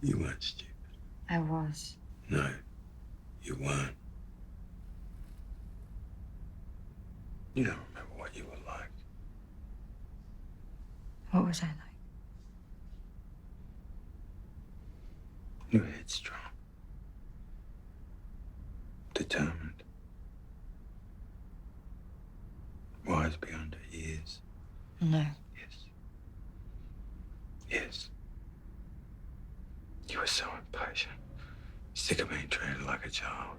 You weren't stupid. I was. No, you weren't. You don't remember what you were like. What was I like? You were headstrong. Determined. Wise beyond her years. No. Yes. Yes. You were so impatient. Sick of being treated like a child.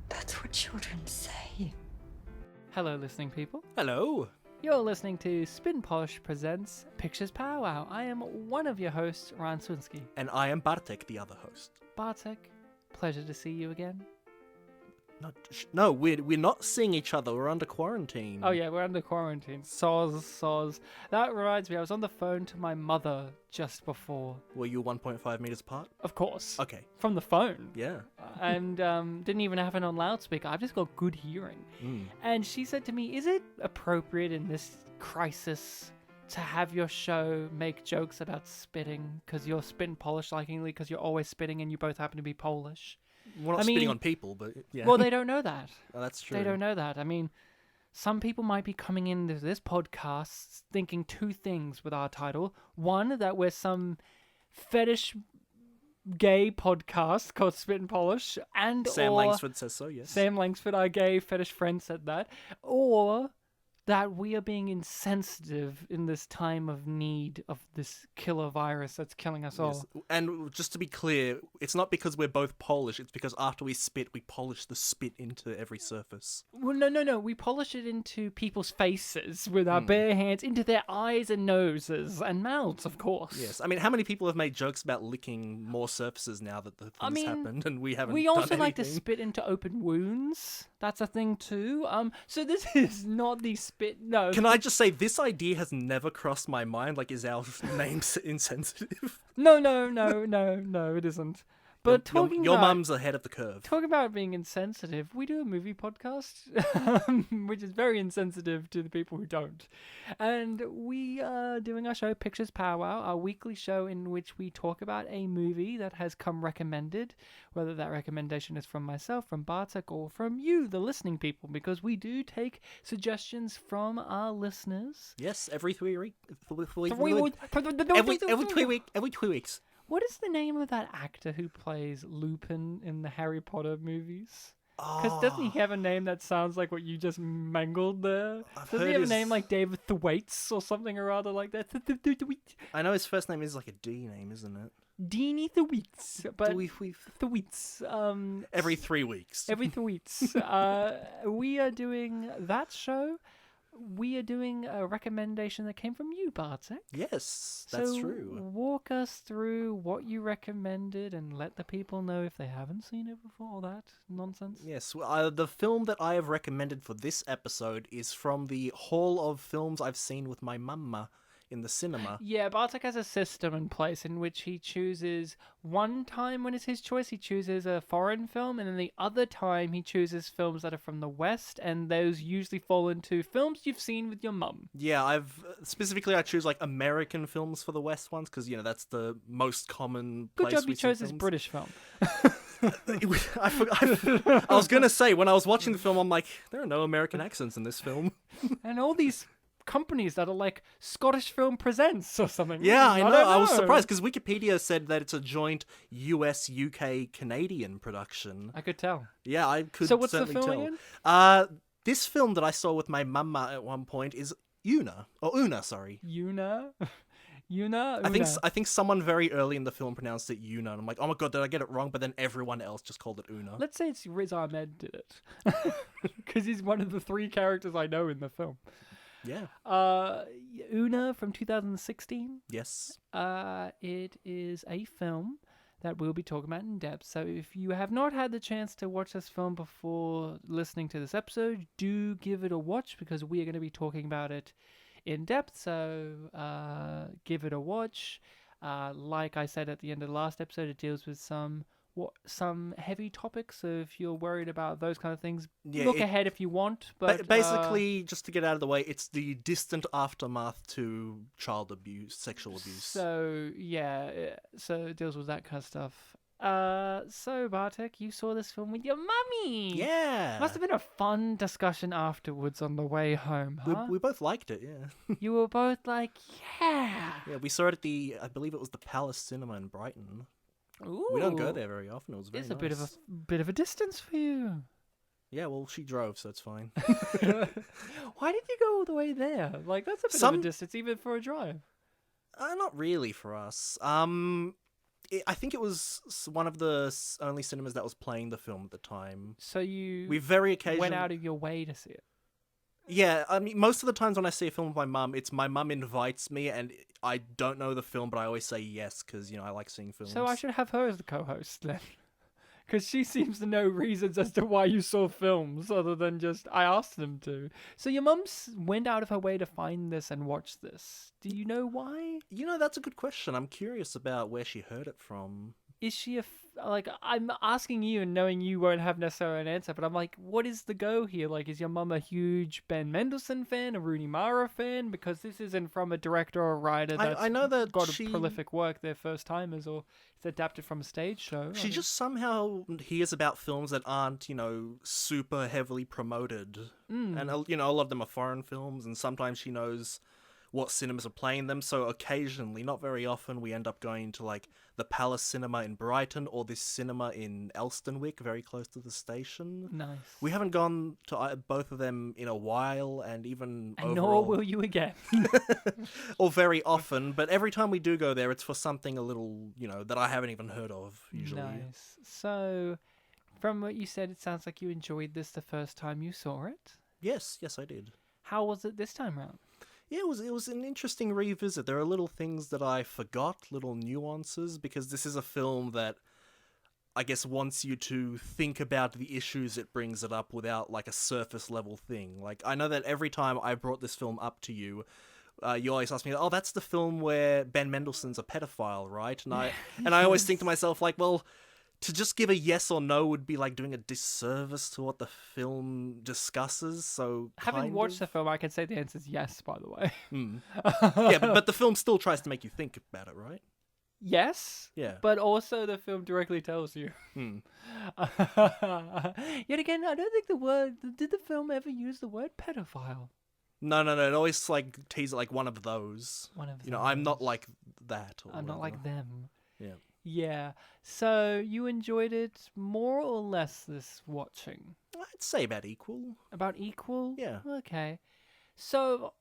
That's what children say. Hello, listening people. Hello. You're listening to Spin Polish Presents Pictures Powwow. I am one of your hosts, Ryan Swinsky. And I am Bartek, the other host. Bartek, pleasure to see you again. No, we're not seeing each other. We're under quarantine. Oh yeah, we're under quarantine. Soz. That reminds me, I was on the phone to my mother just before. Were you 1.5 meters apart? Of course. Okay. From the phone. Yeah. And didn't even have it on loudspeaker. I've just got good hearing. And she said to me, is it appropriate in this crisis to have your show make jokes about spitting because you're spin Polish likingly because you're always spitting and you both happen to be Polish? We're not spitting on people, but yeah. Well, they don't know that. Oh, that's true. They don't know that. I mean, some people might be coming into this podcast thinking two things with our title. One, that we're some fetish gay podcast called Spit and Polish, and Sam Langsford says so, yes. Sam Langsford, our gay fetish friend, said that. Or that we are being insensitive in this time of need of this killer virus that's killing us all. Yes. And just to be clear, it's not because we're both Polish, it's because after we spit, we polish the spit into every surface. Well, no. We polish it into people's faces with our bare hands, into their eyes and noses and mouths, of course. Yes. I mean, how many people have made jokes about licking more surfaces now that the thing's happened and we haven't We done also like to anything? spit into open wounds. That's a thing too. So this is not the spit. No. Can I just say, this idea has never crossed my mind. Like, is our name insensitive? No, it isn't. But your mum's ahead of the curve. Talking about being insensitive, we do a movie podcast, which is very insensitive to the people who don't. And we are doing our show, Pictures Powwow, our weekly show in which we talk about a movie that has come recommended, whether that recommendation is from myself, from Bartek, or from you, the listening people, because we do take suggestions from our listeners. Yes, every 3 weeks. Every 2 weeks. What is the name of that actor who plays Lupin in the Harry Potter movies? Because doesn't he have a name that sounds like what you just mangled there? Doesn't he have a name like David Thwaites or something or other like that? I know his first name is like a D name, isn't it? Deanie Thwaites. But Thwaites. Every 3 weeks. Every 3 weeks. We are doing that show. We are doing a recommendation that came from you, Bartek. Yes, that's true. Walk us through what you recommended and let the people know if they haven't seen it before, all that nonsense. Yes, the film that I have recommended for this episode is from the Hall of Films I've Seen with My Mama in the cinema. Yeah, Bartek has a system in place in which he chooses one time when it's his choice, he chooses a foreign film, and then the other time he chooses films that are from the West, and those usually fall into films you've seen with your mum. Yeah, I choose like American films for the West ones, because, you know, that's the most common Good place job you we see chose this films. British film. I was going to say, when I was watching the film, I'm like, there are no American accents in this film. And all these companies that are like Scottish Film Presents or something. Yeah, I know. I was know. surprised because Wikipedia said that it's a joint US, UK, Canadian production. I could tell. Yeah, I could So what's the certainly film tell. again? This film that I saw with my mama at one point is Una. Sorry. Una? I think someone very early in the film pronounced it Una, and I'm like, oh my god, did I get it wrong? But then everyone else just called it Una. Let's say it's Riz Ahmed did it. Because he's one of the 3 characters I know in the film. Yeah. Una from 2016. Yes. It is a film that we'll be talking about in depth. So if you have not had the chance to watch this film before listening to this episode, do give it a watch because we are going to be talking about it in depth. So give it a watch. Like I said at the end of the last episode, it deals with some some heavy topics. So if you're worried about those kind of things, Yeah, look ahead if you want. But basically, just to get out of the way, it's the distant aftermath to child abuse, sexual abuse. So so it deals with that kind of stuff. So Bartek, you saw this film with your mummy. Yeah. Must have been a fun discussion afterwards on the way home, huh? We both liked it, yeah. You were both like, yeah. Yeah, we saw it at I believe it was the Palace Cinema in Brighton. Ooh. We don't go there very often. It was very It's nice. a bit of a distance for you. Yeah, well, she drove, so it's fine. Why did you go all the way there? Like, that's a bit of a distance, even for a drive. Not really for us. I think it was one of the only cinemas that was playing the film at the time. So we very occasionally went out of your way to see it. Yeah, I mean, most of the times when I see a film with my mum, it's my mum invites me, and I don't know the film, but I always say yes because I like seeing films. So I should have her as the co-host then, because she seems to know reasons as to why you saw films other than just I asked them to. So your mum went out of her way to find this and watch this. Do you know why? That's a good question. I'm curious about where she heard it from. Is she I'm asking you and knowing you won't have necessarily an answer, but I'm like, what is the go here? Like, is your mum a huge Ben Mendelsohn fan, a Rooney Mara fan? Because this isn't from a director or a writer that's I know that got a prolific work, they're first timers, or it's adapted from a stage show. She just somehow hears about films that aren't, super heavily promoted. And, a lot of them are foreign films, and sometimes she knows what cinemas are playing them, so occasionally, not very often, we end up going to, like, the Palace Cinema in Brighton or this cinema in Elstonwick, very close to the station. Nice. We haven't gone to both of them in a while, and even and overall... nor will you again. or very often, but every time we do go there, it's for something a little, that I haven't even heard of, usually. Nice. So, from what you said, it sounds like you enjoyed this the first time you saw it? Yes, I did. How was it this time round? Yeah, it was an interesting revisit. There are little things that I forgot, little nuances, because this is a film that I guess wants you to think about the issues it brings it up without like a surface level thing. Like, I know that every time I brought this film up to you, you always ask me, "Oh, that's the film where Ben Mendelsohn's a pedophile, right?" And I always think to myself, like, well, to just give a yes or no would be like doing a disservice to what the film discusses. So, having watched the film, I can say the answer is yes. By the way, yeah, but the film still tries to make you think about it, right? Yes. Yeah. But also, the film directly tells you. Yet again, I don't think did the film ever use the word pedophile? No. It always like teases like one of those. One of those. I'm not like that. Or I'm not like them. Yeah. Yeah. So you enjoyed it more or less this watching? I'd say about equal. About equal? Yeah. Okay. So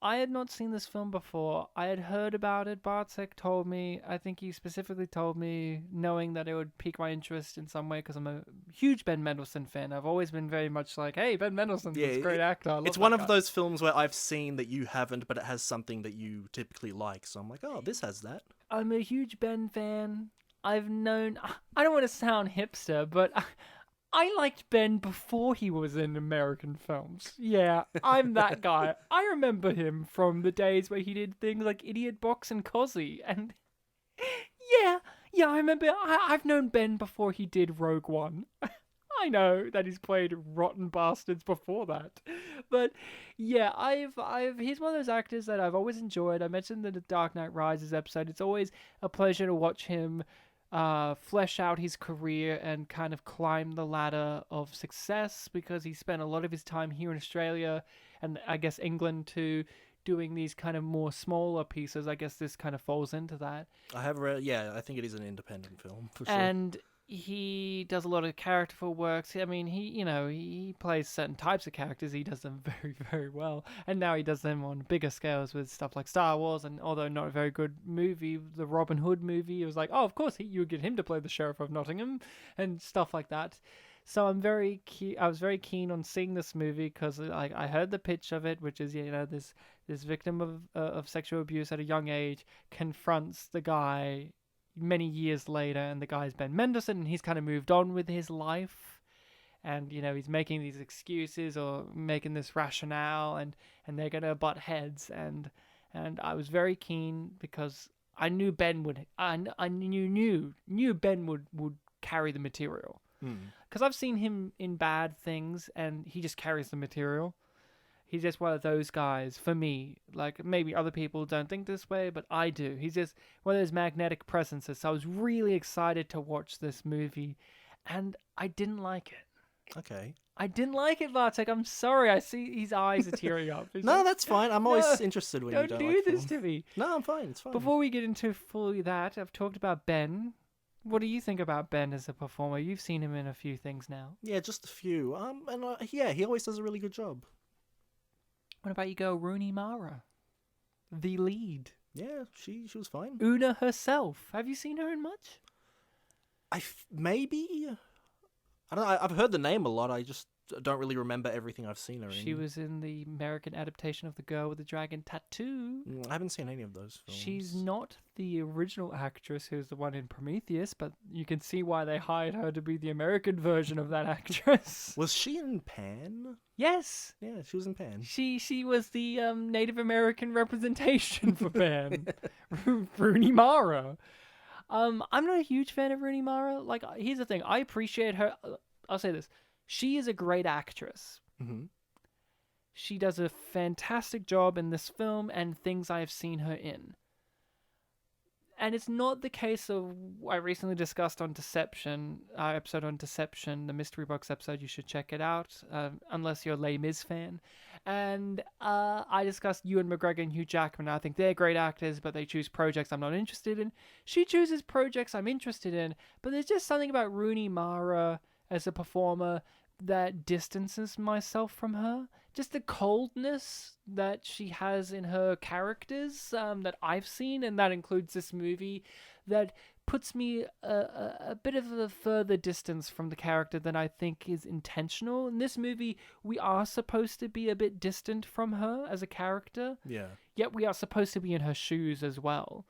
I had not seen this film before. I had heard about it. Bartek told me. I think he specifically told me, knowing that it would pique my interest in some way because I'm a huge Ben Mendelsohn fan. I've always been very much like, hey, Ben Mendelsohn's a great actor. I love it's that one guy. of those films where I've seen that you haven't, but it has something that you typically like. So I'm like, oh, this has that. I'm a huge Ben fan. I've known... I don't want to sound hipster, but I liked Ben before he was in American films. Yeah, I'm that guy. I remember him from the days where he did things like Idiot Box and Cosy. And yeah, I remember... I've known Ben before he did Rogue One. I know that he's played rotten bastards before that, but yeah, he's one of those actors that I've always enjoyed. I mentioned in the Dark Knight Rises episode, it's always a pleasure to watch him flesh out his career and kind of climb the ladder of success, because he spent a lot of his time here in Australia and I guess England too, doing these kind of more smaller pieces. I guess this kind of falls into that. I have read, yeah, I think it is an independent film for sure. And he does a lot of characterful works. I mean, he plays certain types of characters. He does them very, very well. And now he does them on bigger scales with stuff like Star Wars. And although not a very good movie, the Robin Hood movie, it was like, oh, of course, you would get him to play the Sheriff of Nottingham and stuff like that. So I was very keen on seeing this movie because I heard the pitch of it, which is, this victim of sexual abuse at a young age confronts the guy many years later, and the guy's Ben Mendelsohn, and he's kind of moved on with his life, and he's making these excuses or making this rationale, and they're gonna butt heads, and I was very keen because I knew Ben would, I knew Ben would carry the material. Hmm. Because I've seen him in bad things, and he just carries the material. He's just one of those guys, for me. Like, maybe other people don't think this way, but I do. He's just one of those magnetic presences. So I was really excited to watch this movie, and I didn't like it. Okay. I didn't like it, Bartek. I'm sorry. I see his eyes are tearing up. He's No, like, that's fine. I'm always No, interested when don't you don't do like this film. to me. No, I'm fine. It's fine. Before we get into fully that, I've talked about Ben. What do you think about Ben as a performer? You've seen him in a few things now. Yeah, just a few. Yeah, he always does a really good job. What about you go Rooney Mara? The lead. Yeah, she was fine. Una herself. Have you seen her in much? Maybe. I don't know. I've heard the name a lot. I just don't really remember everything I've seen her in. She was in the American adaptation of The Girl with the Dragon Tattoo. I haven't seen any of those films. She's not the original actress who's the one in Prometheus, but you can see why they hired her to be the American version of that actress. Was she in Pan? Yes. Yeah, she was in Pan. She was the Native American representation for Pan. Rooney Mara. I'm not a huge fan of Rooney Mara. Like, here's the thing. I appreciate her. I'll say this. She is a great actress. Mm-hmm. She does a fantastic job in this film and things I have seen her in. And it's not the case of, I recently discussed on Deception, our episode on Deception, the Mystery Box episode, you should check it out, unless you're a Les Mis fan. And I discussed Ewan McGregor and Hugh Jackman. I think they're great actors, but they choose projects I'm not interested in. She chooses projects I'm interested in, but there's just something about Rooney Mara as a performer that distances myself from her. Just the coldness that she has in her characters that I've seen, and that includes this movie, that puts me a bit of a further distance from the character than I think is intentional. In this movie, we are supposed to be a bit distant from her as a character, Yeah. yet we are supposed to be in her shoes as well.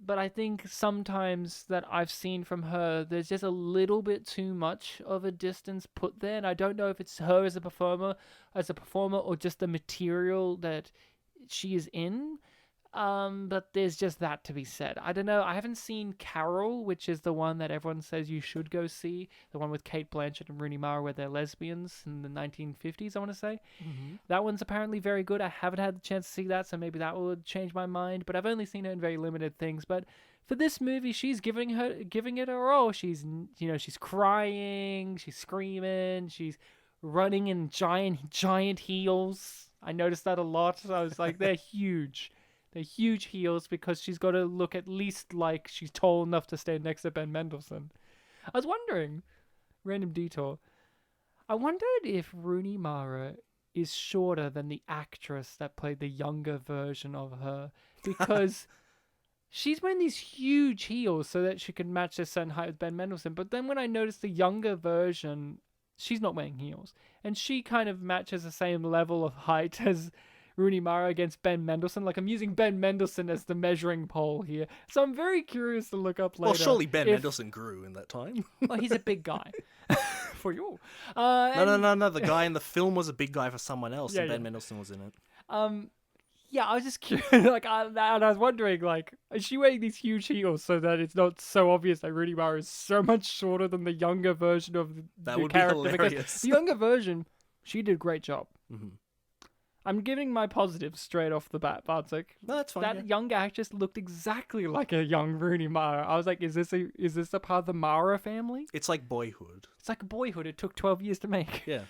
But I think sometimes that I've seen from her, there's just a little bit too much of a distance put there, and I don't know if it's her as a performer, or just the material that she is in. But there's just that to be said. I don't know. I haven't seen Carol, which is the one that everyone says you should go see, the one with Cate Blanchett and Rooney Mara, where they're lesbians in the 1950s. I want to say that one's apparently very good. I haven't had the chance to see that, so maybe that will change my mind. But I've only seen her in very limited things. But for this movie, she's giving it her all. She's crying, she's screaming, she's running in giant heels. I noticed that a lot. I was like, they're huge. They're huge heels because she's got to look at least like she's tall enough to stand next to Ben Mendelsohn. I was wondering, random detour, I wondered if Rooney Mara is shorter than the actress that played the younger version of her, because she's wearing these huge heels so that she can match a certain height with Ben Mendelsohn. But then when I noticed the younger version, she's not wearing heels, and she kind of matches the same level of height as Rooney Mara against Ben Mendelsohn. Like, I'm using Ben Mendelsohn as the measuring pole here. So I'm very curious to look up later. Well, surely Ben Mendelsohn grew in that time. Well, he's a big guy. For you. No. The guy in the film was a big guy for someone else, and Ben Mendelsohn was in it. Yeah, I was just curious. And I was wondering, like, is she wearing these huge heels so that it's not so obvious that Rooney Mara is so much shorter than the younger version of that the would character? be hilarious. Because the younger version, she did a great job. Mm-hmm. I'm giving my positives straight off the bat, Bartek. No, that's fine. That young actress looked exactly like a young Rooney Mara. I was like, is this a part of the Mara family? It's like Boyhood. It's like Boyhood. It took 12 years to make. Yeah.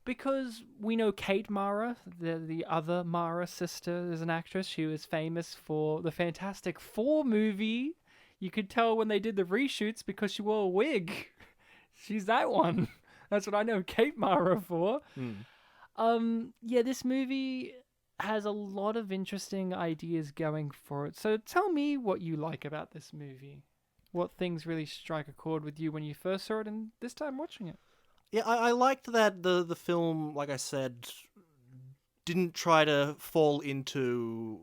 Because we know Kate Mara, the other Mara sister, is an actress. She was famous for the Fantastic Four movie. You could tell when they did the reshoots because she wore a wig. She's that one. That's what I know Kate Mara for. Yeah, this movie has a lot of interesting ideas going for it. So tell me what you like about this movie. What things really strike a chord with you when you first saw it and this time watching it? Yeah, I liked that the film, like I said, didn't try to fall into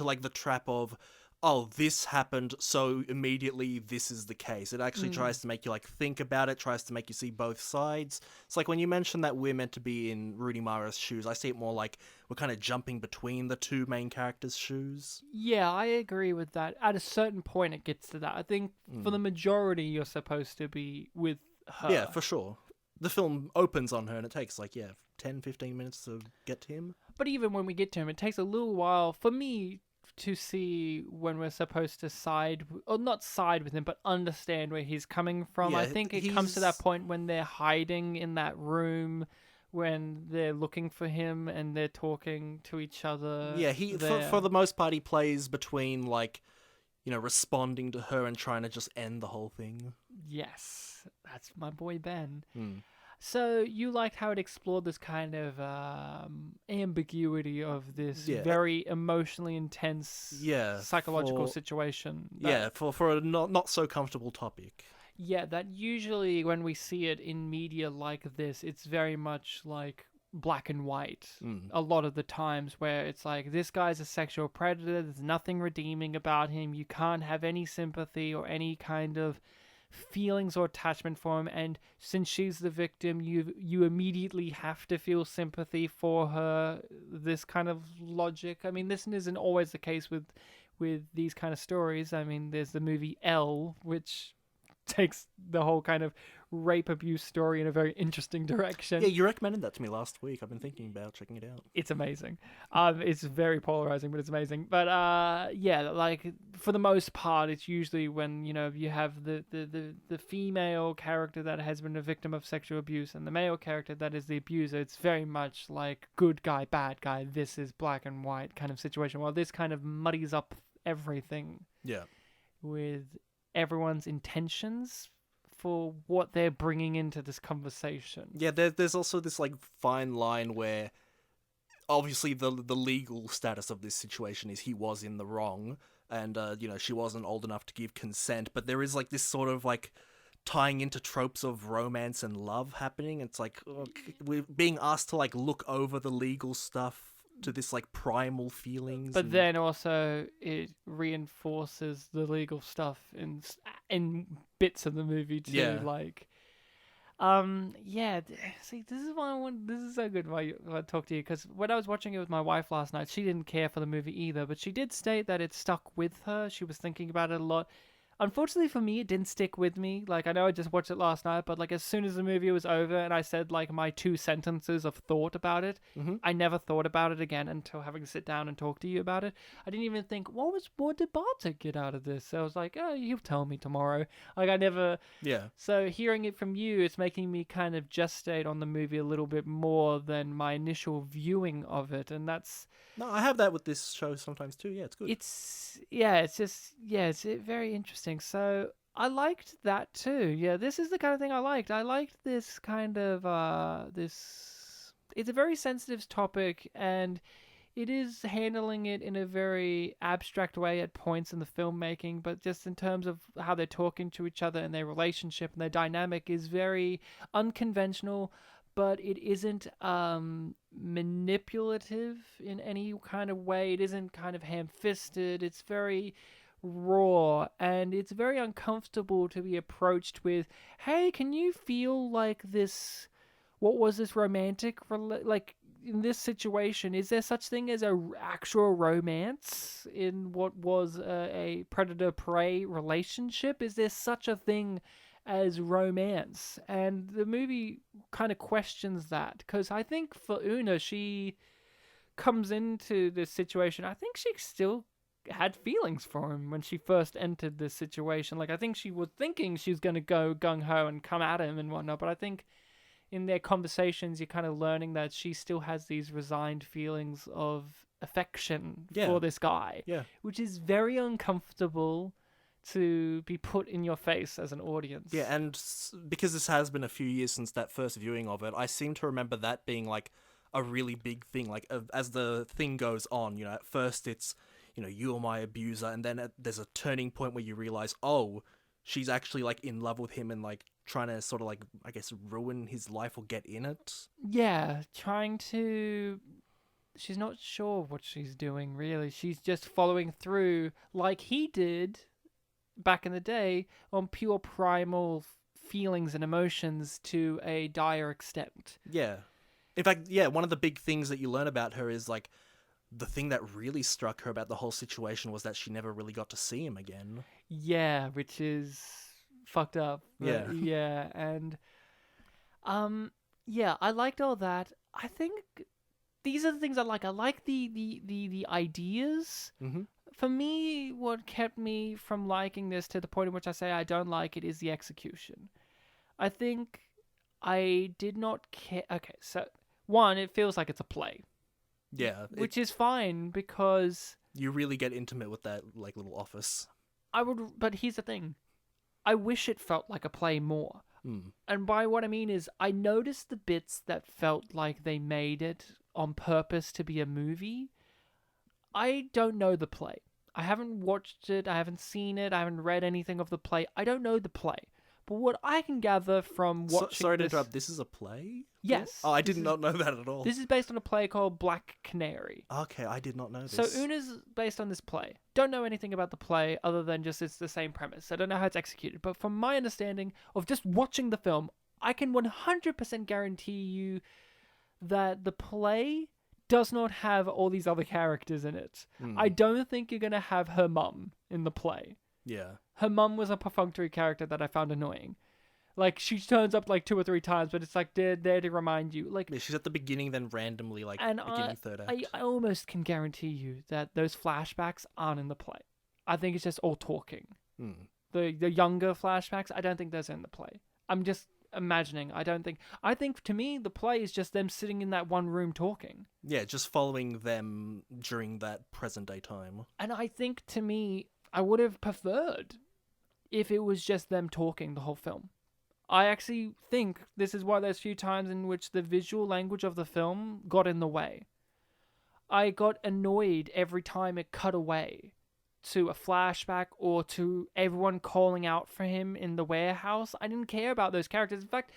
like the trap of, oh, this happened, so immediately this is the case. It actually tries to make you, like, think about it, tries to make you see both sides. It's like when you mentioned that we're meant to be in Rooney Mara's shoes, I see it more like we're kind of jumping between the two main characters' shoes. Yeah, I agree with that. At a certain point, it gets to that. I think for the majority, you're supposed to be with her. Yeah, for sure. The film opens on her and it takes, like, 10, 15 minutes to get to him. But even when we get to him, it takes a little while for me to see when we're supposed to side, or not side with him, but understand where he's coming from. I Yeah, think it comes to that point when they're hiding in that room, when they're looking for him and they're talking to each other. Yeah, for the most part, he plays between, like, responding to her and trying to just end the whole thing. Yes, that's my boy Ben. So you liked how it explored this kind of ambiguity of this very emotionally intense psychological situation. For a not so comfortable topic. Yeah, that usually when we see it in media like this, it's very much like black and white. A lot of the times where it's like, this guy's a sexual predator, there's nothing redeeming about him, you can't have any sympathy or any kind of feelings or attachment for him, and since she's the victim, you immediately have to feel sympathy for her. This kind of logic. I mean, this isn't always the case with these kind of stories. I mean, there's the movie Elle, which takes the whole kind of rape abuse story in a very interesting direction. Yeah, you recommended that to me last week. I've been thinking about checking it out. It's amazing. It's very polarizing, but it's amazing. But yeah, like for the most part, it's usually when you have the female character that has been a victim of sexual abuse and the male character that is the abuser. It's very much like good guy, bad guy. This is black and white kind of situation. While this kind of muddies up everything. Yeah. With everyone's intentions for what they're bringing into this conversation. Yeah, there's also this, like, fine line where obviously the legal status of this situation is he was in the wrong and, she wasn't old enough to give consent, but there is, like, this sort of, like, tying into tropes of romance and love happening. It's like, we're being asked to, like, look over the legal stuff to this, like, primal feelings. But then also it reinforces the legal stuff in bits of the movie too. Yeah. Like, see, this is why this is so good why I talk to you, because when I was watching it with my wife last night, she didn't care for the movie either, but she did state that it stuck with her. She was thinking about it a lot. Unfortunately for me, it didn't stick with me. Like, I know I just watched it last night, but, like, as soon as the movie was over and I said, like, my 2 sentences of thought about it, I never thought about it again until having to sit down and talk to you about it. I didn't even think, what did Bartek get out of this? So I was like, oh, he'll tell me tomorrow. Like, I never... Yeah. So hearing it from you, it's making me kind of gestate on the movie a little bit more than my initial viewing of it, and that's... No, I have that with this show sometimes too. Yeah, it's good. It's very interesting. So I liked that too. Yeah, this is the kind of thing I liked. I liked this kind of this. It's a very sensitive topic, and it is handling it in a very abstract way at points in the filmmaking. But just in terms of how they're talking to each other and their relationship and their dynamic is very unconventional. But it isn't manipulative in any kind of way. It isn't kind of ham-fisted. It's very raw, and it's very uncomfortable to be approached with, hey, can you feel like this, what was this romantic, like, in this situation, is there such thing as a actual romance in what was a predator-prey relationship? Is there such a thing as romance? And the movie kind of questions that, because I think for Una, she comes into this situation, I think she still had feelings for him when she first entered this situation. Like, I think she was thinking she was going to go gung-ho and come at him and whatnot, but I think in their conversations you're kind of learning that she still has these resigned feelings of affection for this guy, which is very uncomfortable to be put in your face as an audience. Yeah, and because this has been a few years since that first viewing of it, I seem to remember that being, like, a really big thing. Like, as the thing goes on, at first it's, you're my abuser, and then there's a turning point where you realize, oh, she's actually, like, in love with him and, like, trying to sort of, like, I guess, ruin his life or get in it. Yeah, trying to she's not sure what she's doing, really. She's just following through like he did back in the day on pure primal feelings and emotions to a dire extent. Yeah. In fact, yeah, one of the big things that you learn about her is, like, the thing that really struck her about the whole situation was that she never really got to see him again. Yeah, which is fucked up. Yeah. But yeah, and yeah, I liked all that. I think these are the things I like. I like the ideas. Mm-hmm. For me, what kept me from liking this to the point in which I say I don't like it is the execution. I think I did not care. Okay, so one, it feels like it's a play, Yeah. which is fine because You really get intimate with that, like, little office. I would. But here's the thing: I wish it felt like a play more. Mm. And by what I mean is, I noticed the bits that felt like they made it on purpose to be a movie. I don't know the play. I haven't watched it. I haven't seen it. I haven't read anything of the play. I don't know the play. But what I can gather from watching Sorry to this... interrupt, this is a play? Yes. Oh, I this did is- not know that at all. This is based on a play called Black Canary. Okay, I did not know this. So Una's based on this play. Don't know anything about the play other than just it's the same premise. I don't know how it's executed. But from my understanding of just watching the film, I can 100% guarantee you that the play does not have all these other characters in it. I don't think you're going to have her mum in the play. Yeah. Her mum was a perfunctory character that I found annoying. Like, she turns up like 2 or 3 times, but it's like they're there to remind you. Like, Yeah, she's at the beginning, then randomly, like, and beginning third act. I almost can guarantee you that those flashbacks aren't in the play. I think it's just all talking. Hmm. The younger flashbacks, I don't think those are in the play. I'm just imagining. I think to me, the play is just them sitting in that one room talking. Yeah, just following them during that present-day time. And I think to me, I would have preferred if it was just them talking the whole film. I actually think this is one of those few times in which the visual language of the film got in the way. I got annoyed every time it cut away to a flashback or to everyone calling out for him in the warehouse. I didn't care about those characters. In fact,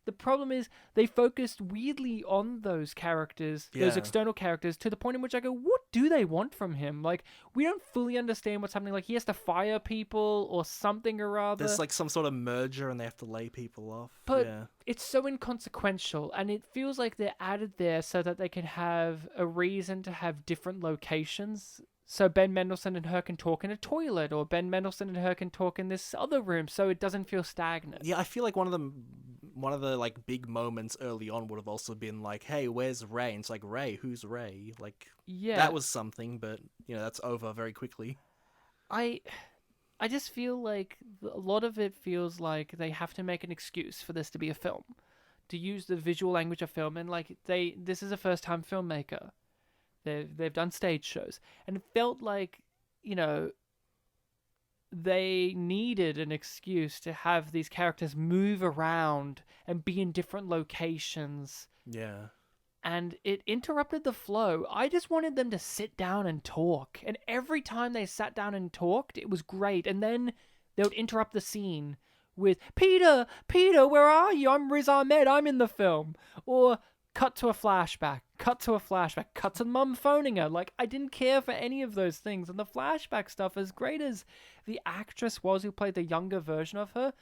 the problem is they focused weirdly on those characters, those Yeah. external characters, to the point in which I go, what do they want from him? Like, we don't fully understand what's happening. Like, he has to fire people or something or other. There's like some sort of merger and they have to lay people off. But yeah. it's so inconsequential, and it feels like they're added there so that they can have a reason to have different locations. So Ben Mendelsohn and her can talk in a toilet, or Ben Mendelsohn and her can talk in this other room, so it doesn't feel stagnant. Yeah, I feel like one of the like big moments early on would have also been like, hey, where's Ray? And it's like, Ray, who's Ray? Like, Yeah. that was something, but that's over very quickly. I just feel like a lot of it feels like they have to make an excuse for this to be a film, to use the visual language of film, and like this is a first-time filmmaker. They've done stage shows, and it felt like they needed an excuse to have these characters move around and be in different locations, Yeah. and it interrupted the flow. I just wanted them to sit down and talk, and every time they sat down and talked, it was great. And then they would interrupt the scene with, Peter, where are you? I'm Riz Ahmed, I'm in the film. Or cut to a flashback, cut to mum phoning her. Like, I didn't care for any of those things. And the flashback stuff, as great as the actress was who played the younger version of her,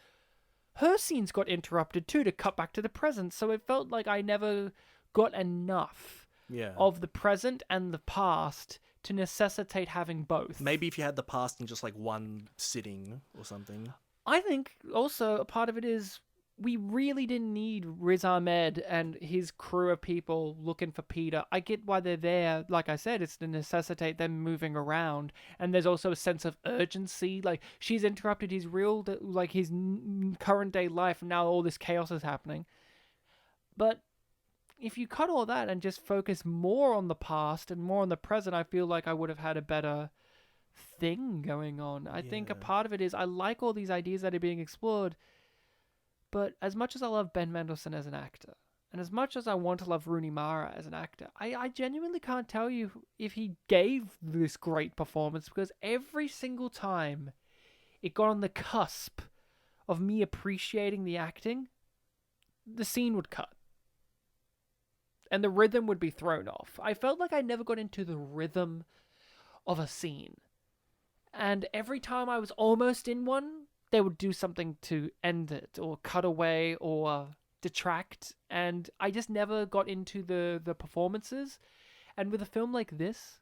her scenes got interrupted too to cut back to the present. So it felt like I never got enough Yeah. of the present and the past to necessitate having both. Maybe if you had the past in just like one sitting or something. I think also a part of it is we really didn't need Riz Ahmed and his crew of people looking for Peter. I get why they're there. Like I said, it's to necessitate them moving around. And there's also a sense of urgency. Like, she's interrupted his his current day life, and now all this chaos is happening. But if you cut all that and just focus more on the past and more on the present, I feel like I would have had a better thing going on. I think a Yeah. part of it is I like all these ideas that are being explored, but as much as I love Ben Mendelsohn as an actor, and as much as I want to love Rooney Mara as an actor, I genuinely can't tell you if he gave this great performance, because every single time it got on the cusp of me appreciating the acting, the scene would cut. and the rhythm would be thrown off. I felt like I never got into the rhythm of a scene. And every time I was almost in one, they would do something to end it, or cut away, or detract. And I just never got into the performances. And with a film like this,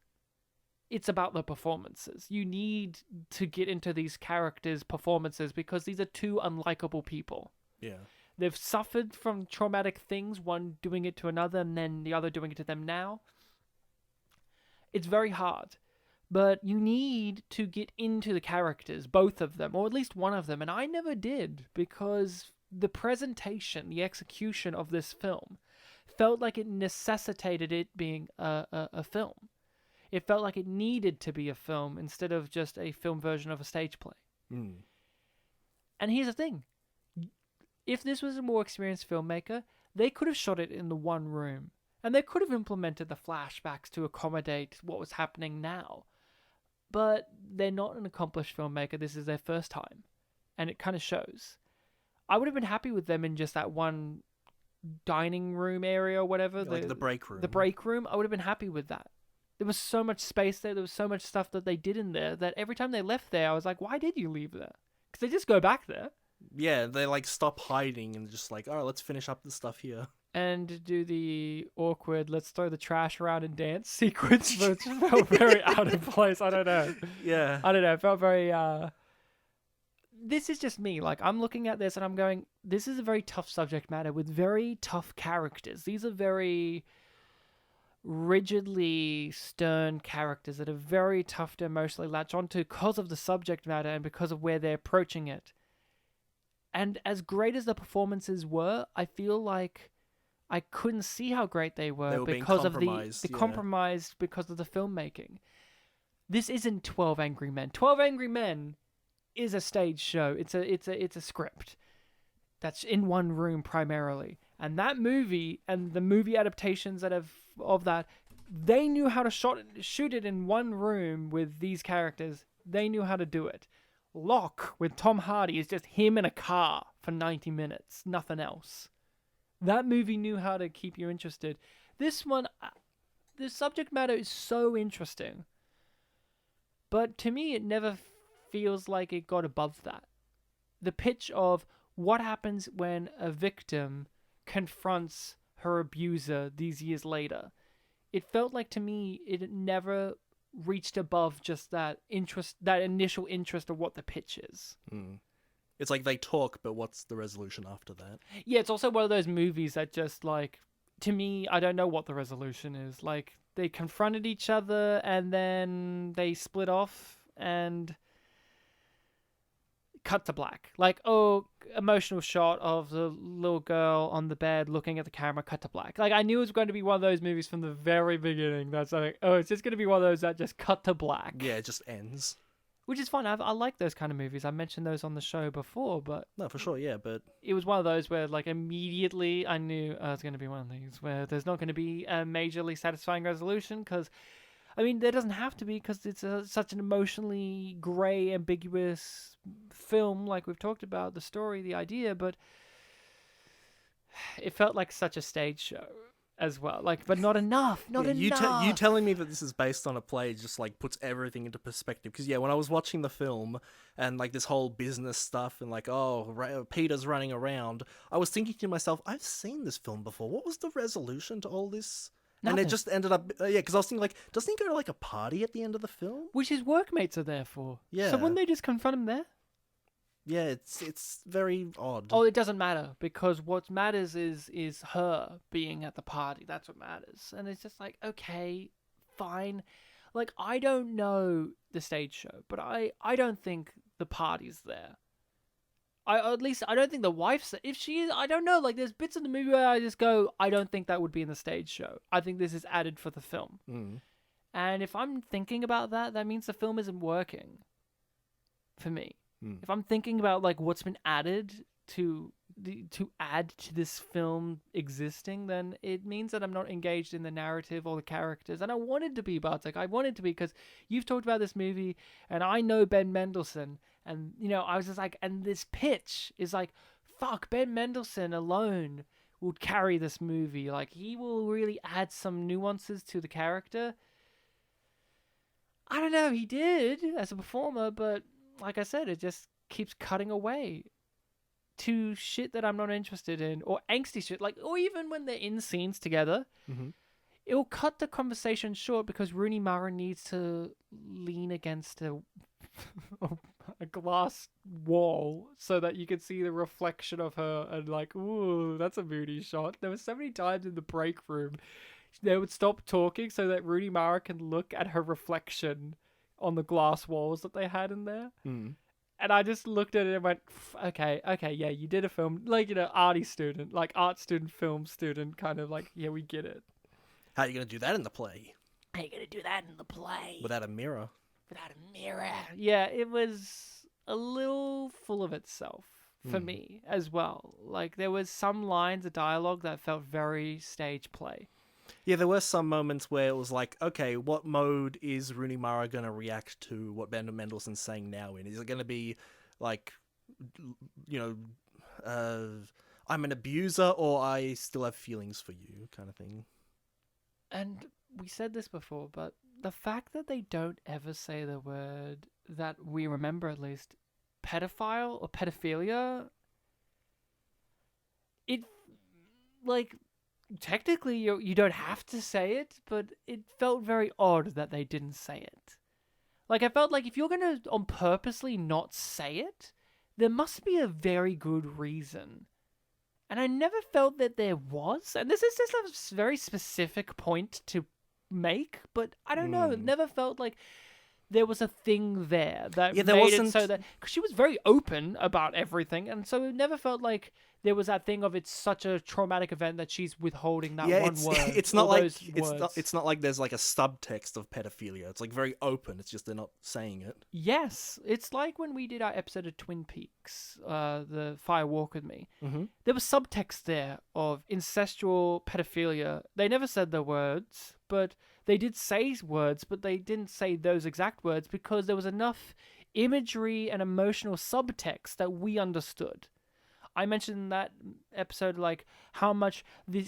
it's about the performances. You need to get into these characters' performances because these are two unlikable people. Yeah. They've suffered from traumatic things, one doing it to another and then the other doing it to them now. It's very hard. But you need to get into the characters, both of them, or at least one of them. And I never did, because the presentation, the execution of this film felt like it necessitated it being a film. It felt like it needed to be a film instead of just a film version of a stage play. Mm. And here's the thing. If this was a more experienced filmmaker, they could have shot it in the one room. And they could have implemented the flashbacks to accommodate what was happening now. But they're not an accomplished filmmaker. This is their first time. And it kind of shows. I would have been happy with them in just that one dining room area or whatever. Like the break room. The break room. I would have been happy with that. There was so much space there. There was so much stuff that they did in there that every time they left there, I was like, why did you leave there? Because they just go back there. Yeah, they like stop hiding and just like, all right, let's finish up the stuff here. And do the awkward, let's throw the trash around and dance sequence, which felt very out of place. I don't know. Yeah. I don't know. It felt very... This is just me. Like, I'm looking at this and I'm going, this is a very tough subject matter with very tough characters. These are very rigidly stern characters that are very tough to emotionally latch onto because of the subject matter and because of where they're approaching it. And as great as the performances were, I feel like I couldn't see how great they were because of the compromise because of the filmmaking. This isn't 12 Angry Men. 12 Angry Men is a stage show. It's a script that's in one room primarily. And that movie and the movie adaptations that have of that, they knew how to shoot it in one room with these characters. They knew how to do it. Locke with Tom Hardy is just him in a car for 90 minutes, nothing else. That movie knew how to keep you interested. This one, the subject matter is so interesting. But to me, it never feels like it got above that. The pitch of what happens when a victim confronts her abuser these years later. It felt like to me, it never reached above just that interest, that initial interest of what the pitch is. Mm. It's like they talk, but what's the resolution after that? Yeah, it's also one of those movies that just like, to me, I don't know what the resolution is. Like, they confronted each other and then they split off and cut to black. Like, oh, emotional shot of the little girl on the bed looking at the camera, cut to black. Like, I knew it was going to be one of those movies from the very beginning that's like, oh, it's just going to be one of those that just cut to black. Yeah, it just ends. Which is fun. I like those kind of movies. I mentioned those on the show before, but... No, for sure, yeah, but... It was one of those where, like, immediately I knew it's going to be one of these where there's not going to be a majorly satisfying resolution, because... I mean, there doesn't have to be, because it's such an emotionally grey, ambiguous film, like we've talked about, the story, the idea, but... It felt like such a stage show as well, like, but not enough. You telling me that this is based on a play just like puts everything into perspective. Because when I was watching the film and like this whole business stuff and like, Peter's running around, I was thinking to myself, I've seen this film before. What was the resolution to all this? Nothing. And it just ended up, because I was thinking like, doesn't he go to like a party at the end of the film? Which his workmates are there for. Yeah. So wouldn't they just confront him there? Yeah, it's very odd. Oh, it doesn't matter, because what matters is her being at the party. That's what matters. And it's just like, okay, fine. Like, I don't know the stage show, but I don't think the party's there. At least I don't think the wife's there. If she is, I don't know. Like, there's bits of the movie where I just go, I don't think that would be in the stage show. I think this is added for the film. Mm. And if I'm thinking about that, that means the film isn't working for me. If I'm thinking about like what's been added to add to this film existing, then it means that I'm not engaged in the narrative or the characters. And I wanted to be, Bartek. I wanted to be, because you've talked about this movie, and I know Ben Mendelsohn, and I was just like, and this pitch is like, fuck, Ben Mendelsohn alone would carry this movie. Like, he will really add some nuances to the character. I don't know, he did as a performer, but like I said, it just keeps cutting away to shit that I'm not interested in, or angsty shit, like, or even when they're in scenes together, it will cut the conversation short because Rooney Mara needs to lean against a glass wall so that you can see the reflection of her, and like, ooh, that's a moody shot. There were so many times in the break room they would stop talking so that Rooney Mara can look at her reflection on the glass walls that they had in there. And I just looked at it and went, okay, yeah, you did a film, like, you know, arty student, like art student, film student, kind of like, yeah, we get it. How are you going to do that in the play? How are you going to do that in the play? Without a mirror. Without a mirror. Yeah, it was a little full of itself for me as well. Like, there was some lines of dialogue that felt very stage play. Yeah, there were some moments where it was like, okay, what mode is Rooney Mara going to react to what Ben Mendelsohn's saying now in? Is it going to be like, you know, I'm an abuser, or I still have feelings for you kind of thing? And we said this before, but the fact that they don't ever say the word that we remember, at least, pedophile or pedophilia, it, like, technically you don't have to say it, but it felt very odd that they didn't say it. Like, I felt like if you're going to on purposely not say it, there must be a very good reason. And I never felt that there was. And this is just a very specific point to make, but I don't know. It never felt like there was a thing there that there made wasn't... it so that... Because she was very open about everything, and so it never felt like there was that thing of it's such a traumatic event that she's withholding that one word. It's not like it's not like there's like a subtext of pedophilia. It's like very open. It's just they're not saying it. Yes, it's like when we did our episode of Twin Peaks, the Fire Walk with Me. There was subtext there of incestual pedophilia. They never said the words, but they did say words, but they didn't say those exact words because there was enough imagery and emotional subtext that we understood. I mentioned in that episode, like, how much the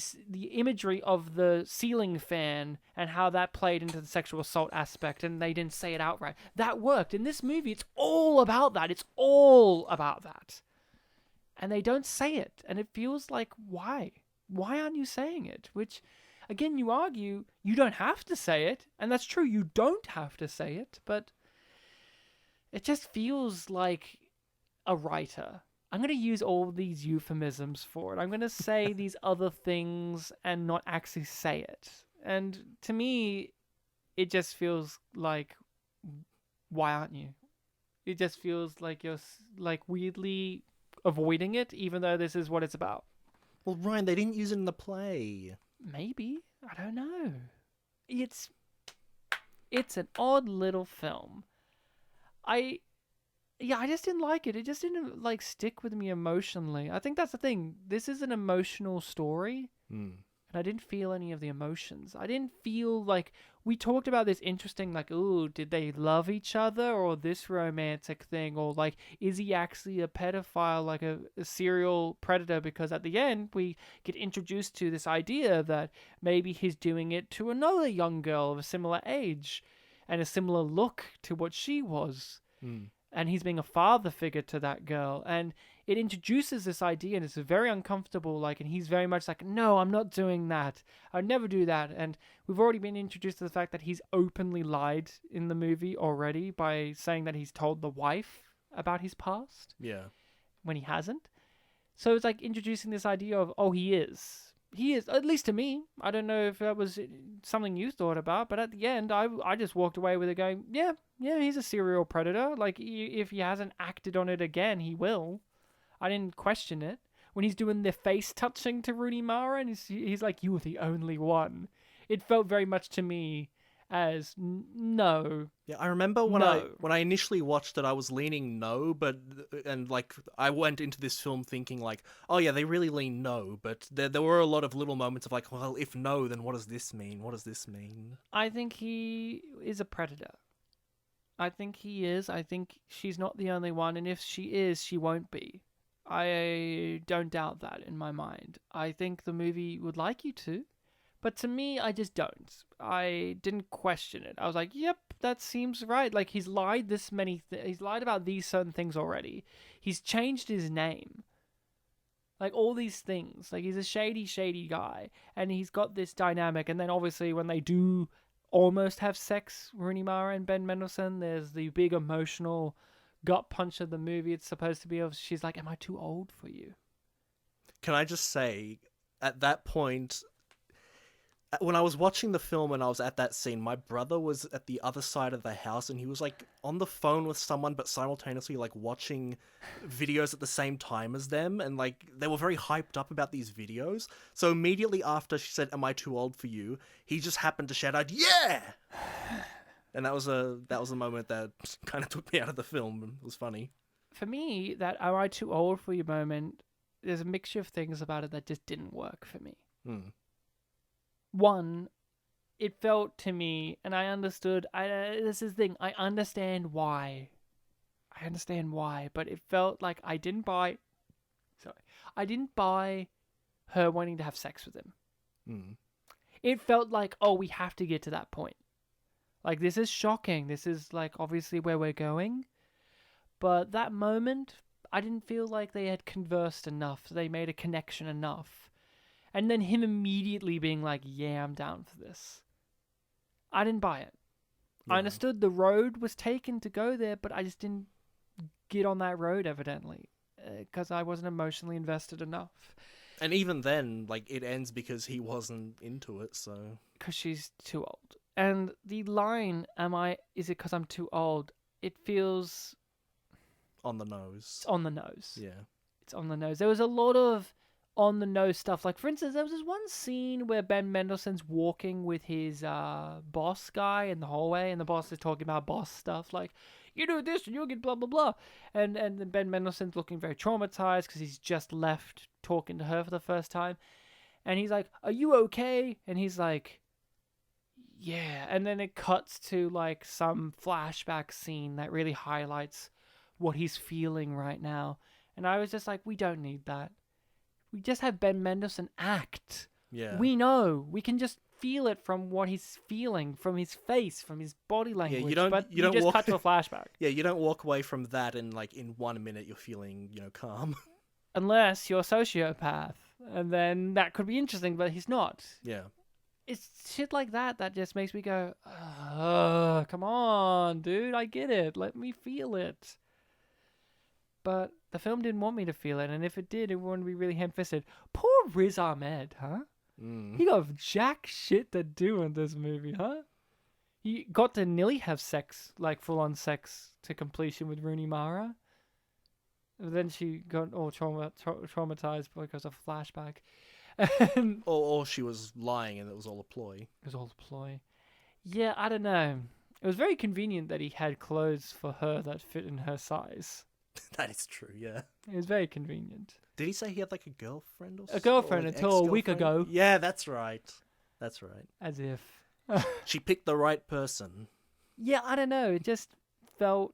imagery of the ceiling fan and how that played into the sexual assault aspect, and they didn't say it outright. That worked. In this movie, it's all about that. It's all about that. And they don't say it. And it feels like, why? Why aren't you saying it? Which, again, you argue, you don't have to say it. And that's true, you don't have to say it. But it just feels like a writer. I'm going to use all these euphemisms for it. I'm going to say these other things and not actually say it. And to me, it just feels like, why aren't you? It just feels like you're like weirdly avoiding it, even though this is what it's about. Well, Ryan, they didn't use it in the play. Maybe. I don't know. It's an odd little film. I just didn't like it. It just didn't, like, stick with me emotionally. I think that's the thing. This is an emotional story, and I didn't feel any of the emotions. I didn't feel like... We talked about this interesting, like, ooh, did they love each other, or this romantic thing, or, like, is he actually a pedophile, like a serial predator? Because at the end, we get introduced to this idea that maybe he's doing it to another young girl of a similar age, and a similar look to what she was. And he's being a father figure to that girl. And it introduces this idea, and it's very uncomfortable, like, and he's very much like, no, I'm not doing that. I'd never do that. And we've already been introduced to the fact that he's openly lied in the movie already by saying that he's told the wife about his past. Yeah. When he hasn't. So it's like introducing this idea of, oh, he is. He is, at least to me. I don't know if that was something you thought about, but at the end, I just walked away with it going, yeah, he's a serial predator. Like, if he hasn't acted on it again, he will. I didn't question it. When he's doing the face touching to Rooney Mara, and he's like, you were the only one. It felt very much to me as no. Yeah, I remember when I initially watched it, I was leaning no, and like I went into this film thinking like, oh yeah, they really lean no, but there were a lot of little moments of like, well, if no, then what does this mean? What does this mean? I think he is a predator. I think he is. I think she's not the only one, and if she is, she won't be. I don't doubt that in my mind. I think the movie would like you to, but to me, I just don't. I didn't question it. I was like, yep, that seems right. Like, he's lied he's lied about these certain things already. He's changed his name. Like, all these things. Like, he's a shady, shady guy. And he's got this dynamic. And then, obviously, when they do almost have sex, Rooney Mara and Ben Mendelsohn, there's the big emotional gut punch of the movie. It's supposed to be of, she's like, am I too old for you? Can I just say, at that point, when I was watching the film and I was at that scene, my brother was at the other side of the house and he was like on the phone with someone, but simultaneously like watching videos at the same time as them. And like, they were very hyped up about these videos. So immediately after she said, am I too old for you? He just happened to shout out, yeah! And that was a moment that kind of took me out of the film. It was funny. For me, that am I too old for you moment, there's a mixture of things about it that just didn't work for me. One, it felt to me, and I understood, this is the thing, I understand why, but it felt like I didn't buy her wanting to have sex with him. It felt like, oh, we have to get to that point. Like, this is shocking, this is like obviously where we're going, but that moment, I didn't feel like they had conversed enough, they made a connection enough. And then him immediately being like, yeah, I'm down for this. I didn't buy it. Yeah. I understood the road was taken to go there, but I just didn't get on that road, evidently. Because I wasn't emotionally invested enough. And even then, like, it ends because he wasn't into it, so... Because she's too old. And the line, is it because I'm too old? It feels... on the nose. It's on the nose. Yeah. It's on the nose. There was a lot of on the nose stuff. Like, for instance, there was this one scene where Ben Mendelsohn's walking with his boss guy in the hallway, and the boss is talking about boss stuff, like, you do this and you'll get blah blah blah, and then Ben Mendelsohn's looking very traumatized because he's just left talking to her for the first time, and he's like, are you okay? And he's like, yeah. And then it cuts to like some flashback scene that really highlights what he's feeling right now, and I was just like, we don't need that. We just have Ben Mendelsohn act. Yeah. We know. We can just feel it from what he's feeling, from his face, from his body language. Yeah, you don't just walk... cut to a flashback. Yeah, you don't walk away from that and like in 1 minute you're feeling, calm. Unless you're a sociopath. And then that could be interesting, but he's not. Yeah. It's shit like that that just makes me go, come on, dude, I get it. Let me feel it. But the film didn't want me to feel it, and if it did, it wouldn't be really ham-fisted. Poor Riz Ahmed, huh? He got jack shit to do in this movie, huh? He got to nearly have sex, like full-on sex to completion with Rooney Mara. And then she got all traumatized because of flashback. And or she was lying and it was all a ploy. It was all a ploy. Yeah, I don't know. It was very convenient that he had clothes for her that fit in her size. That is true, yeah. It was very convenient. Did he say he had like a girlfriend or something? A girlfriend like until a week ago. Yeah, that's right. That's right. As if. She picked the right person. Yeah, I don't know. It just felt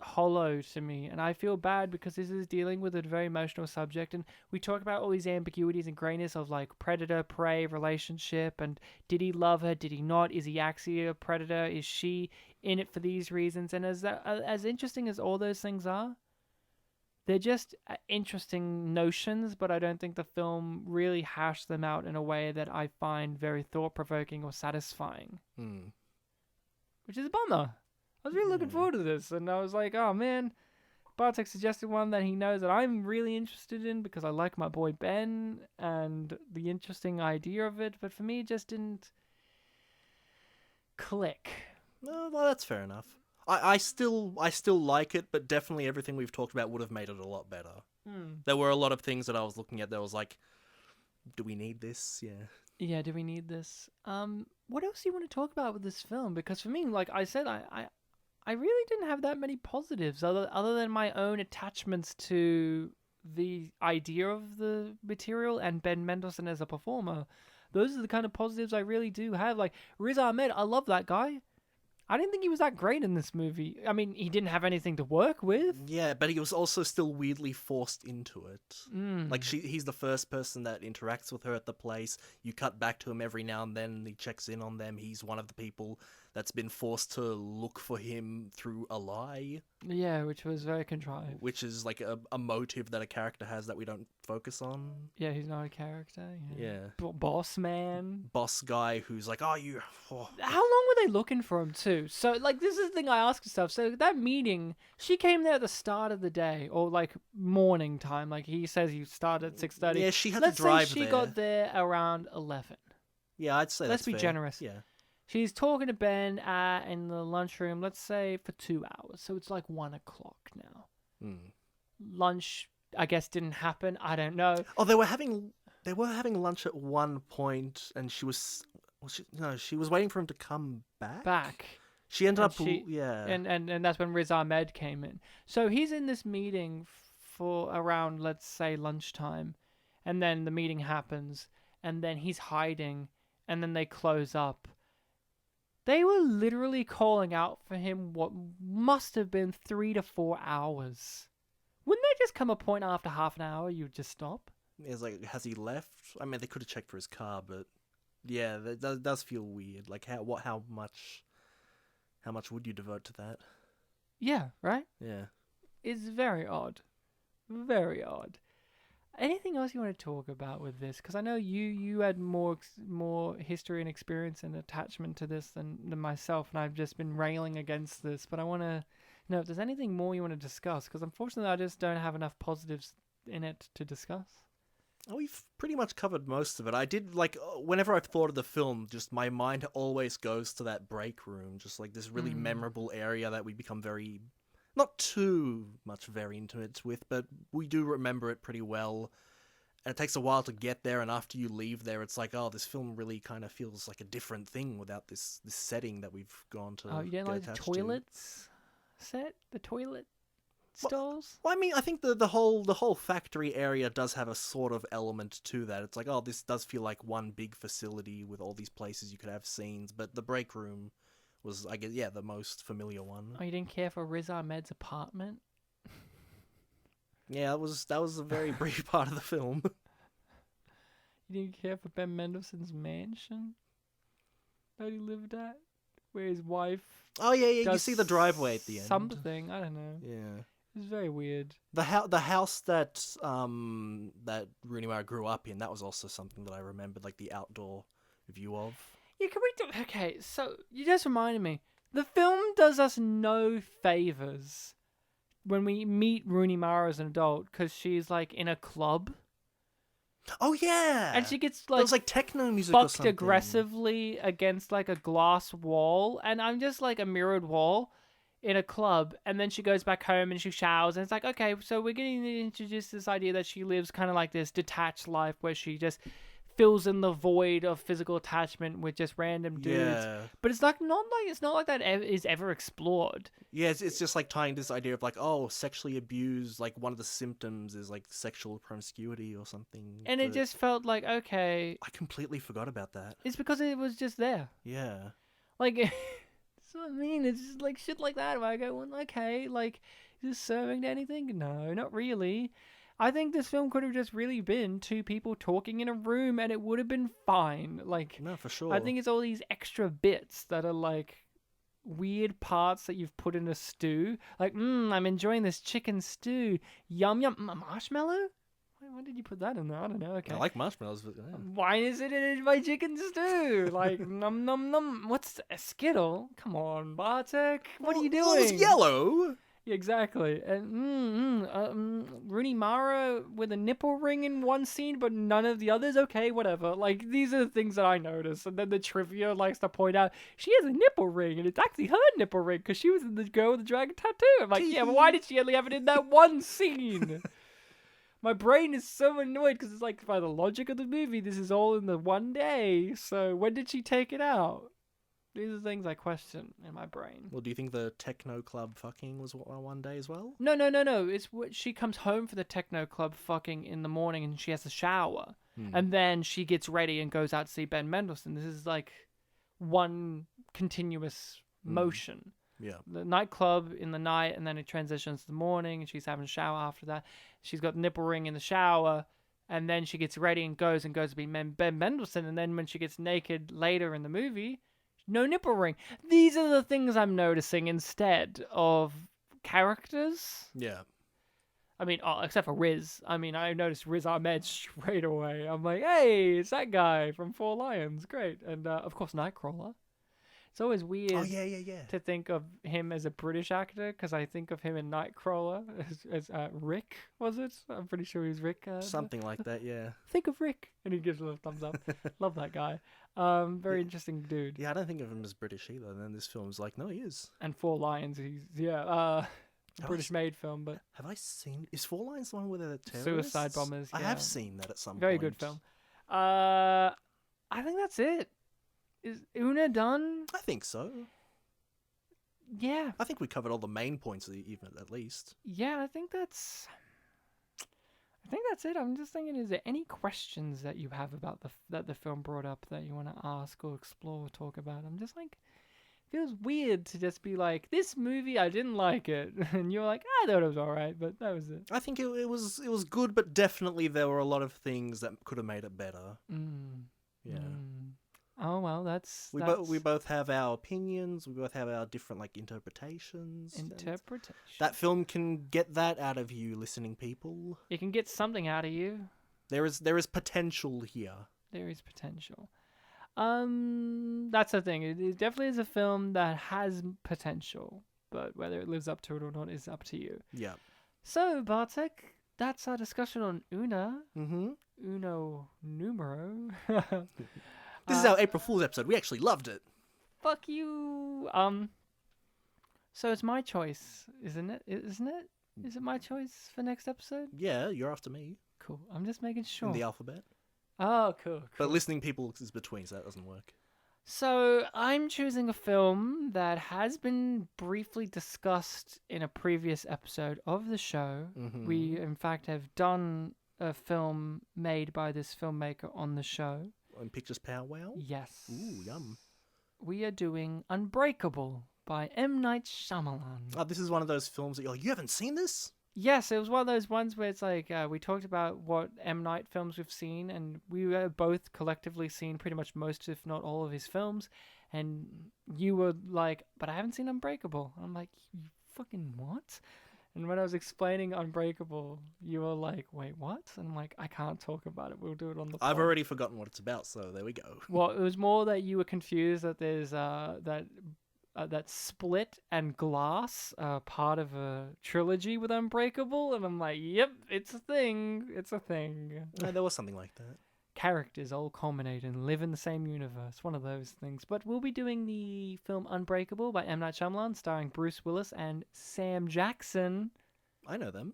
hollow to me. And I feel bad because this is dealing with a very emotional subject. And we talk about all these ambiguities and grayness of like predator-prey relationship. And did he love her? Did he not? Is he actually a predator? Is she in it for these reasons? And as interesting as all those things are, they're just interesting notions, but I don't think the film really hashed them out in a way that I find very thought-provoking or satisfying. Which is a bummer. I was really looking forward to this, and I was like, oh man, Bartek suggested one that he knows that I'm really interested in because I like my boy Ben and the interesting idea of it, but for me it just didn't click. No, well, that's fair enough. I still like it, but definitely everything we've talked about would have made it a lot better. There were a lot of things that I was looking at that was like, do we need this? Yeah. Yeah, do we need this? What else do you want to talk about with this film? Because for me, like I said, I really didn't have that many positives other than my own attachments to the idea of the material and Ben Mendelsohn as a performer. Those are the kind of positives I really do have. Like Riz Ahmed, I love that guy. I didn't think he was that great in this movie. I mean, he didn't have anything to work with. Yeah, but he was also still weirdly forced into it. Like, he's the first person that interacts with her at the place. You cut back to him every now and then, and he checks in on them. He's one of the people that's been forced to look for him through a lie. Yeah, which was very contrived. Which is like a motive that a character has that we don't focus on. Yeah, he's not a character. Yeah. Boss man. Boss guy who's like, oh, you... Oh. How long were they looking for him, too? So, like, this is the thing I ask myself. So, that meeting, she came there at the start of the day, or, like, morning time. Like, he says he started at 6:30. Yeah, she had Let's to drive say she there. got there around 11. Yeah, I'd say Let's that's be fair. generous. Yeah. She's talking to Ben in the lunchroom, let's say, for 2 hours. So, it's like 1 o'clock now. Lunch, I guess, didn't happen. I don't know. Oh, they were having lunch at one point, and she was waiting for him to come back. She ended up, yeah. And that's when Riz Ahmed came in. So he's in this meeting for around, let's say, lunchtime, and then the meeting happens, and then he's hiding, and then they close up. They were literally calling out for him what must have been 3 to 4 hours. Wouldn't there just come a point after half an hour you'd just stop? It's like, has he left? I mean, they could have checked for his car, but yeah, that does feel weird. Like, how much would you devote to that? Yeah, right? Yeah. It's very odd. Very odd. Anything else you want to talk about with this? Because I know you had more history and experience and attachment to this than myself, and I've just been railing against this. But I want to know if there's anything more you want to discuss, because unfortunately I just don't have enough positives in it to discuss. Oh, we've pretty much covered most of it. I did, like, whenever I've thought of the film, just my mind always goes to that break room, just like this really memorable area that we become very... not too much very intimate with, but we do remember it pretty well. And it takes a while to get there, and after you leave there, it's like, oh, this film really kind of feels like a different thing without this setting that we've gone to. Oh, you don't like the toilets set? The toilet stalls? Well, I mean, I think the whole factory area does have a sort of element to that. It's like, oh, this does feel like one big facility with all these places you could have scenes, but the break room was, I guess, yeah, the most familiar one. Oh, you didn't care for Riz Ahmed's apartment? Yeah, that was a very brief part of the film. You didn't care for Ben Mendelsohn's mansion that he lived at, where his wife... Oh yeah, you see the driveway at the end. Something, I don't know. Yeah. It was very weird. The house that that Rooney Mara grew up in, that was also something that I remembered, like the outdoor view of. Yeah, can we do... Okay, so you just reminded me. The film does us no favors when we meet Rooney Mara as an adult, because she's, like, in a club. Oh, yeah! And she gets, like... It was, like, techno music or something. Fucked aggressively against, like, a glass wall. And I'm just, like, a mirrored wall in a club. And then she goes back home and she showers. And it's like, okay, so we're getting to introduce this idea that she lives kind of like this detached life where she just... fills in the void of physical attachment with just random dudes. Yeah. But it's not like that is ever explored. Yeah, it's just like tying this idea of like, oh, sexually abused, like one of the symptoms is like sexual promiscuity or something. And it just felt like, okay. I completely forgot about that. It's because it was just there. Yeah. Like, that's what I mean. It's just like shit like that. Where I go, well, okay, like, is this serving to anything? No, not really. I think this film could have just really been two people talking in a room and it would have been fine. Like, no, for sure. I think it's all these extra bits that are like weird parts that you've put in a stew. Like, I'm enjoying this chicken stew. Yum, yum. Marshmallow? Why did you put that in there? I don't know. Okay. I like marshmallows, but yeah. Why is it in my chicken stew? Like, num, num, num. What's a Skittle? Come on, Bartek. What are you doing? Well, it was yellow. Exactly. And Rooney Mara with a nipple ring in one scene, but none of the others. Okay, whatever. Like, these are the things that I notice. And then the trivia likes to point out she has a nipple ring, and it's actually her nipple ring because she was the girl with the dragon tattoo. I'm like, yeah, but why did she only have it in that one scene? My brain is so annoyed because it's like, by the logic of the movie, this is all in the one day. So when did she take it out? These are things I question in my brain. Well, do you think the techno club fucking was one day as well? No. It's what she comes home for the techno club fucking in the morning and she has a shower. And then she gets ready and goes out to see Ben Mendelsohn. This is like one continuous motion. Yeah. The nightclub in the night, and then it transitions to the morning, and she's having a shower after that. She's got the nipple ring in the shower, and then she gets ready and goes to be Ben Mendelsohn, and then when she gets naked later in the movie, no nipple ring. These are the things I'm noticing instead of characters. Yeah. I mean, except for Riz. I mean, I noticed Riz Ahmed straight away. I'm like, hey, it's that guy from Four Lions. Great. And, of course, Nightcrawler. It's always weird to think of him as a British actor, because I think of him in Nightcrawler as Rick, was it? I'm pretty sure he was Rick. Something like that, yeah. Think of Rick. And he gives a little thumbs up. Love that guy. Very interesting dude. Yeah, I don't think of him as British either. And then this film's like, no, he is. And Four Lions, he's, British-made film, but... Have I seen... Is Four Lions the one where they're terrorists? Suicide bombers, I yeah. have seen that at some point. Very good film. I think that's it. Is Una done? I think so. Yeah. I think we covered all the main points, even at least. Yeah, I think that's it. I'm just thinking, is there any questions that you have about that the film brought up that you want to ask or explore or talk about? I'm just like, it feels weird to just be like, this movie, I didn't like it. And you're like, I thought it was alright, but that was it. I think it was good, but definitely there were a lot of things that could have made it better. Yeah. Oh, well, that's... We both have our opinions. We both have our different, interpretations. That film can get that out of you, listening people. It can get something out of you. There is potential here. There is potential. That's the thing. It definitely is a film that has potential, but whether it lives up to it or not is up to you. Yeah. So, Bartek, that's our discussion on Una. Mm-hmm. Uno numero. This is our April Fool's episode. We actually loved it. Fuck you. So it's my choice, isn't it? Is it my choice for next episode? Yeah, you're after me. Cool. I'm just making sure. In the alphabet. Oh, cool. But listening people is between, so that doesn't work. So I'm choosing a film that has been briefly discussed in a previous episode of the show. Mm-hmm. We, in fact, have done a film made by this filmmaker on the show. On Pictures Powwow? Yes. Ooh, yum. We are doing Unbreakable by M. Night Shyamalan. Oh, this is one of those films that you're like, you haven't seen this? Yes, it was one of those ones where it's like, we talked about what M. Night films we've seen, and we have both collectively seen pretty much most, if not all, of his films, and you were like, but I haven't seen Unbreakable. I'm like, you fucking what? And when I was explaining Unbreakable, you were like, wait, what? And I'm like, I can't talk about it. We'll do it on the pod. I've already forgotten what it's about, so there we go. Well, it was more that you were confused that there's that Split and Glass part of a trilogy with Unbreakable. And I'm like, yep, it's a thing. It's a thing. No, there was something like that. Characters all culminate and live in the same universe. One of those things. But we'll be doing the film Unbreakable by M. Night Shyamalan, starring Bruce Willis and Sam Jackson. I know them.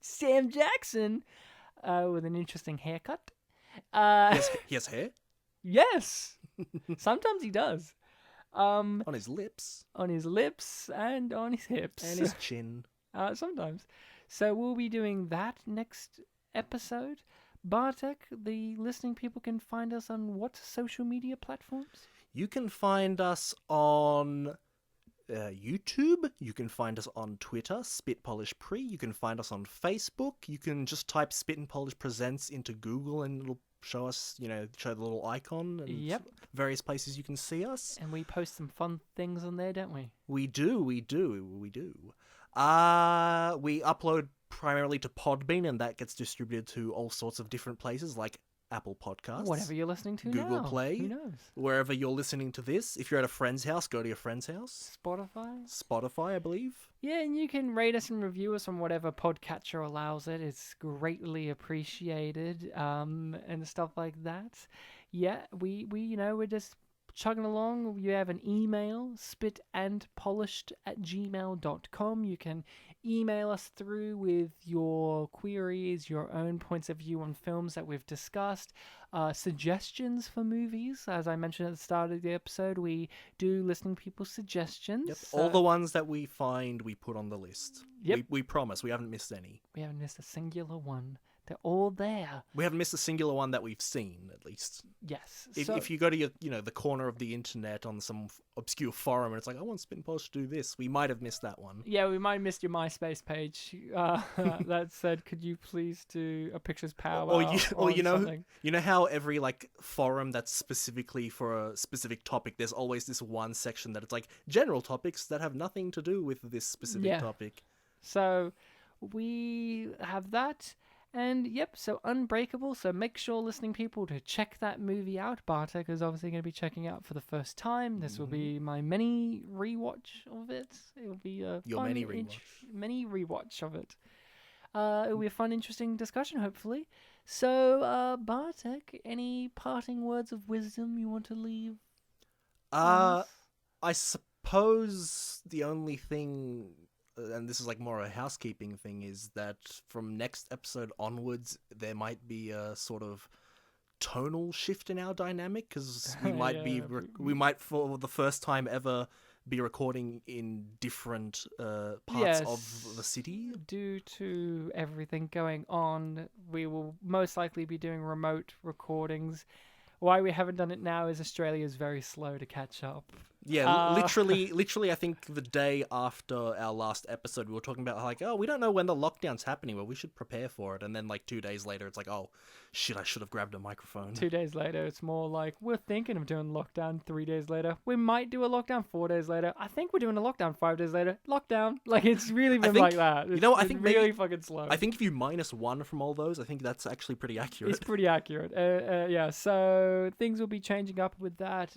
Sam Jackson, with an interesting haircut. He has hair? Yes. Sometimes he does. On his lips. On his lips and on his hips. And his chin. Sometimes. So we'll be doing that next episode. Bartek, the listening people can find us on what social media platforms? You can find us on YouTube. You can find us on Twitter, Spit Polish Pre. You can find us on Facebook. You can just type Spit and Polish Presents into Google and it'll show us, show the little icon and various places you can see us. And we post some fun things on there, don't we? We do. We upload primarily to Podbean, and that gets distributed to all sorts of different places like Apple Podcasts. Whatever you're listening to Google now. Play. Who knows? Wherever you're listening to this. If you're at a friend's house, go to your friend's house. Spotify, I believe. Yeah, and you can rate us and review us on whatever podcatcher allows it. It's greatly appreciated, and stuff like that. Yeah, we're just chugging along. You have an email, spitandpolished@gmail.com. You can email us through with your queries, your own points of view on films that we've discussed, suggestions for movies. As I mentioned at the start of the episode, we do listening people's suggestions. Yep, all the ones that we find, we put on the list. Yep. We promise, we haven't missed any. We haven't missed a singular one. They're all there. We haven't missed a singular one that we've seen, at least. Yes. If you go to the corner of the internet on some obscure forum and it's like, I want Spin Polish to do this, we might have missed that one. Yeah, we might have missed your MySpace page that said, could you please do a Pictures Powwow? Or you know how every like forum that's specifically for a specific topic, there's always this one section that it's like general topics that have nothing to do with this specific topic. So we have that. And yep, so Unbreakable. So make sure, listening people, to check that movie out. Bartek is obviously going to be checking out for the first time. This will be my mini rewatch of it. It will be a Your fun, mini rewatch of it. It will be a fun, interesting discussion, hopefully. So, Bartek, any parting words of wisdom you want to leave? I suppose the only thing, and this is like more a housekeeping thing, is that from next episode onwards, there might be a sort of tonal shift in our dynamic, because we might we might for the first time ever be recording in different parts of the city. Due to everything going on, we will most likely be doing remote recordings. Why we haven't done it now is Australia is very slow to catch up. Yeah, literally, I think the day after our last episode, we were talking about like, oh, we don't know when the lockdown's happening, well, we should prepare for it. And then like 2 days later, it's like, oh, shit, I should have grabbed a microphone. 2 days later, it's more like, we're thinking of doing lockdown 3 days later. We might do a lockdown 4 days later. I think we're doing a lockdown 5 days later. Lockdown. Like, it's really been like that. I think really fucking slow. I think if you -1 from all those, I think that's actually pretty accurate. It's pretty accurate. Yeah, so things will be changing up with that.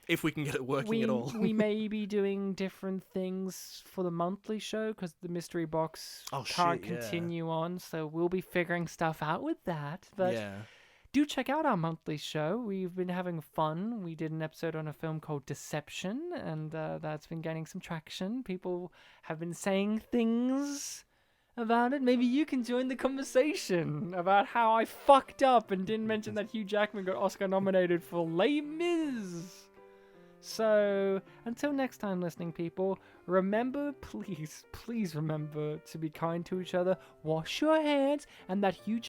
If we can get it working at all. We may be doing different things for the monthly show because the mystery box can't continue on. So we'll be figuring stuff out with that. But do check out our monthly show. We've been having fun. We did an episode on a film called Deception, and that's been gaining some traction. People have been saying things about it. Maybe you can join the conversation about how I fucked up and didn't mention that Hugh Jackman got Oscar nominated for Les Mis. So, until next time, listening people, remember, please remember to be kind to each other, wash your hands, and that Hugh